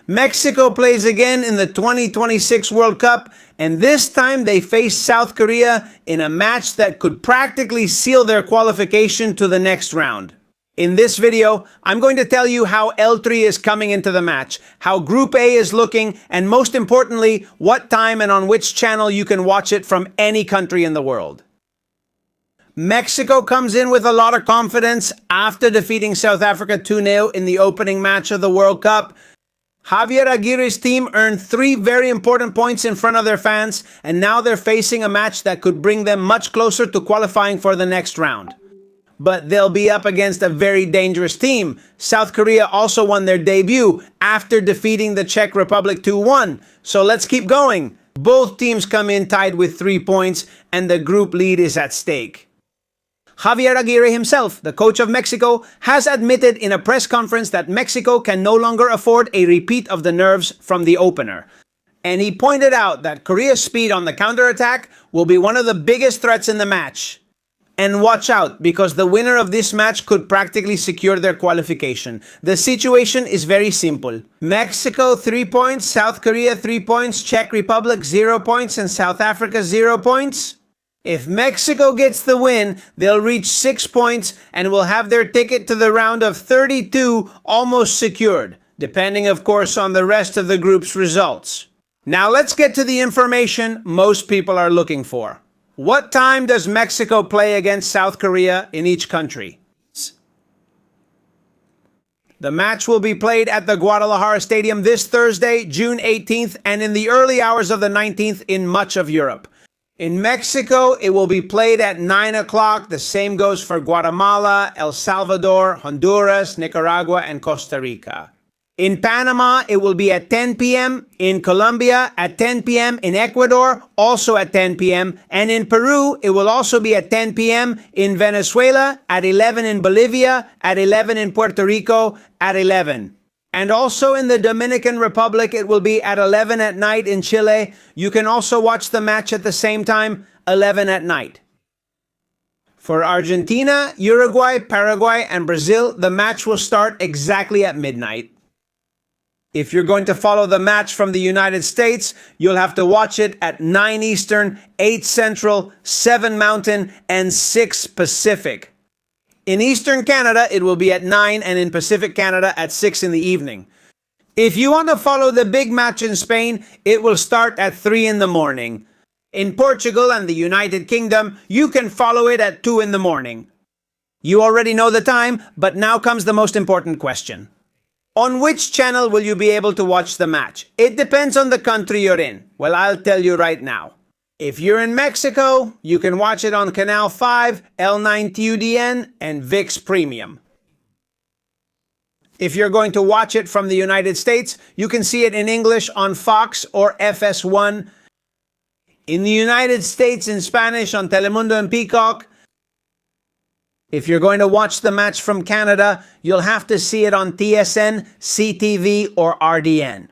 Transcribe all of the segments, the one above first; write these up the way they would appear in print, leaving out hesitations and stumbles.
Mexico plays again in the 2026 World Cup, and this time they face South Korea in a match that could practically seal their qualification to the next round. In this video, I'm going to tell you how L3 is coming into the match, how Group A is looking, and most importantly, what time and on which channel you can watch it from any country in the world. Mexico comes in with a lot of confidence after defeating South Africa 2-0 in the opening match of the World Cup. Javier Aguirre's team earned 3 very important points in front of their fans, and now they're facing a match that could bring them much closer to qualifying for the next round. But they'll be up against a very dangerous team. South Korea also won their debut after defeating the Czech Republic 2-1. So let's keep going. Both teams come in tied with 3 points, and the group lead is at stake. Javier Aguirre himself, the coach of Mexico, has admitted in a press conference that Mexico can no longer afford a repeat of the nerves from the opener. And he pointed out that Korea's speed on the counterattack will be one of the biggest threats in the match. And watch out, because the winner of this match could practically secure their qualification. The situation is very simple. Mexico 3 points, South Korea 3 points, Czech Republic 0 points, and South Africa 0 points. If Mexico gets the win, they'll reach 6 points and will have their ticket to the round of 32 almost secured, depending of course on the rest of the group's results. Now let's get to the information most people are looking for. What time does Mexico play against South Korea in each country? The match will be played at the Guadalajara Stadium this Thursday, June 18th, and in the early hours of the 19th in much of Europe. In Mexico, it will be played at 9 o'clock. The same goes for Guatemala, El Salvador, Honduras, Nicaragua, and Costa Rica. In Panama, it will be at 10 p.m., in Colombia at 10 p.m., in Ecuador also at 10 p.m., and in Peru, it will also be at 10 p.m., in Venezuela, at 11 in Bolivia, at 11 in Puerto Rico, at 11. And also in the Dominican Republic, it will be at 11 at night in Chile. You can also watch the match at the same time, 11 at night. For Argentina, Uruguay, Paraguay, and Brazil, the match will start exactly at midnight. If you're going to follow the match from the United States, you'll have to watch it at 9 Eastern, 8 Central, 7 Mountain, and 6 Pacific. In Eastern Canada, it will be at 9, and in Pacific Canada at 6 in the evening. If you want to follow the big match in Spain, it will start at 3 in the morning. In Portugal and the United Kingdom, you can follow it at 2 in the morning. You already know the time, but now comes the most important question. On which channel will you be able to watch the match? It depends on the country you're in. Well, I'll tell you right now. If you're in Mexico, you can watch it on Canal 5, L9 TUDN, and ViX Premium. If you're going to watch it from the United States, you can see it in English on Fox or FS1. In the United States, in Spanish on Telemundo and Peacock. If you're going to watch the match from Canada, you'll have to see it on TSN, CTV, or RDN.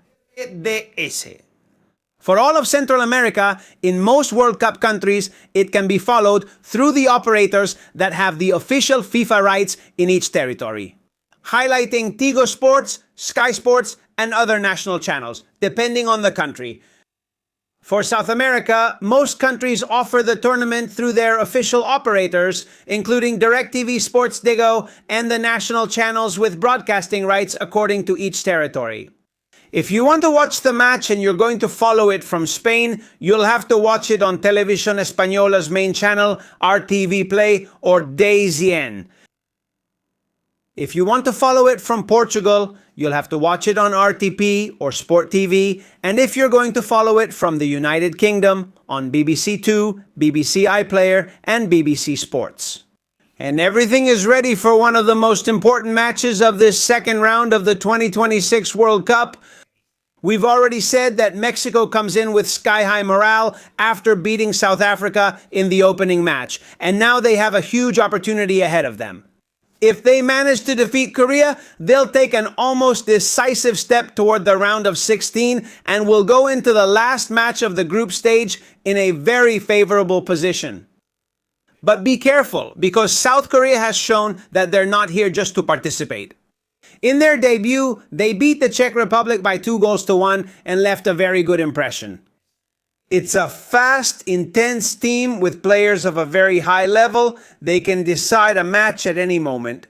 For all of Central America, in most World Cup countries, it can be followed through the operators that have the official FIFA rights in each territory, highlighting Tigo Sports, Sky Sports, and other national channels, depending on the country. For South America, most countries offer the tournament through their official operators, including DirecTV Sports Digo and the national channels with broadcasting rights according to each territory. If you want to watch the match and you're going to follow it from Spain, you'll have to watch it on Televisión Española's main channel, RTV Play, or DAZN. If you want to follow it from Portugal, you'll have to watch it on RTP or Sport TV, and if you're going to follow it from the United Kingdom, on BBC Two, BBC iPlayer, and BBC Sports. And everything is ready for one of the most important matches of this second round of the 2026 World Cup. We've already said that Mexico comes in with sky-high morale after beating South Africa in the opening match, and now they have a huge opportunity ahead of them. If they manage to defeat Korea, they'll take an almost decisive step toward the round of 16 and will go into the last match of the group stage in a very favorable position. But be careful, because South Korea has shown that they're not here just to participate. In their debut, they beat the Czech Republic by 2-1 and left a very good impression. It's a fast, intense team with players of a very high level. They can decide a match at any moment.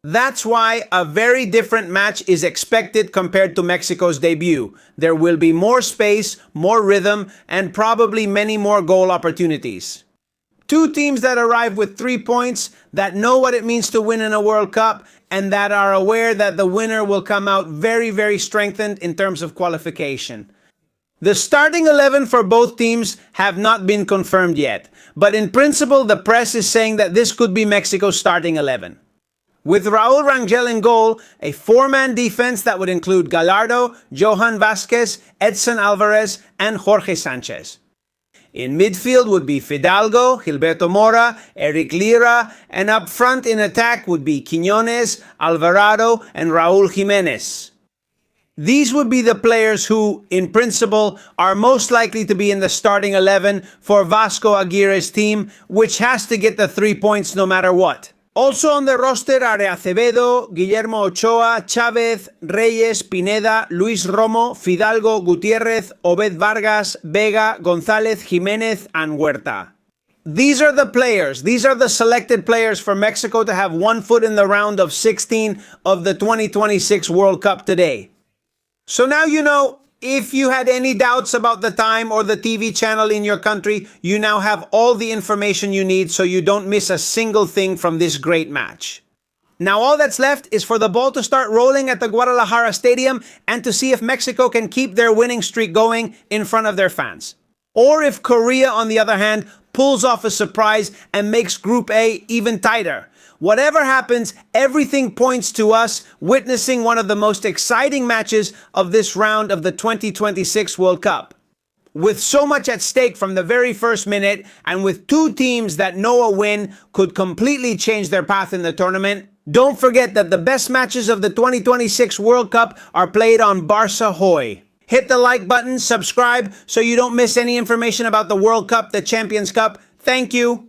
That's why a very different match is expected compared to Mexico's debut. There will be more space, more rhythm, and probably many more goal opportunities. Two teams that arrive with 3 points, that know what it means to win in a World Cup, and that are aware that the winner will come out very, very strengthened in terms of qualification. The starting 11 for both teams have not been confirmed yet, but in principle the press is saying that this could be Mexico's starting 11. With Raul Rangel in goal, a four-man defense that would include Gallardo, Johan Vázquez, Edson Alvarez, and Jorge Sanchez. In midfield would be Fidalgo, Gilberto Mora, Eric Lira, and up front in attack would be Quiñones, Alvarado, and Raúl Jiménez. These would be the players who, in principle, are most likely to be in the starting 11 for Vasco Aguirre's team, which has to get the 3 points no matter what. Also on the roster are Acevedo, Guillermo Ochoa, Chávez, Reyes, Pineda, Luis Romo, Fidalgo, Gutiérrez, Obed Vargas, Vega, González, Jiménez, and Huerta. These are the players, these are the selected players for Mexico to have one foot in the round of 16 of the 2026 World Cup today. So now you know, if you had any doubts about the time or the TV channel in your country, you now have all the information you need so you don't miss a single thing from this great match. Now all that's left is for the ball to start rolling at the Guadalajara Stadium and to see if Mexico can keep their winning streak going in front of their fans. Or if Korea, on the other hand, pulls off a surprise and makes Group A even tighter. Whatever happens, everything points to us witnessing one of the most exciting matches of this round of the 2026 World Cup. With so much at stake from the very first minute, and with two teams that know a win could completely change their path in the tournament, don't forget that the best matches of the 2026 World Cup are played on Barça Hoy. Hit the like button, subscribe, so you don't miss any information about the World Cup, the Champions Cup. Thank you.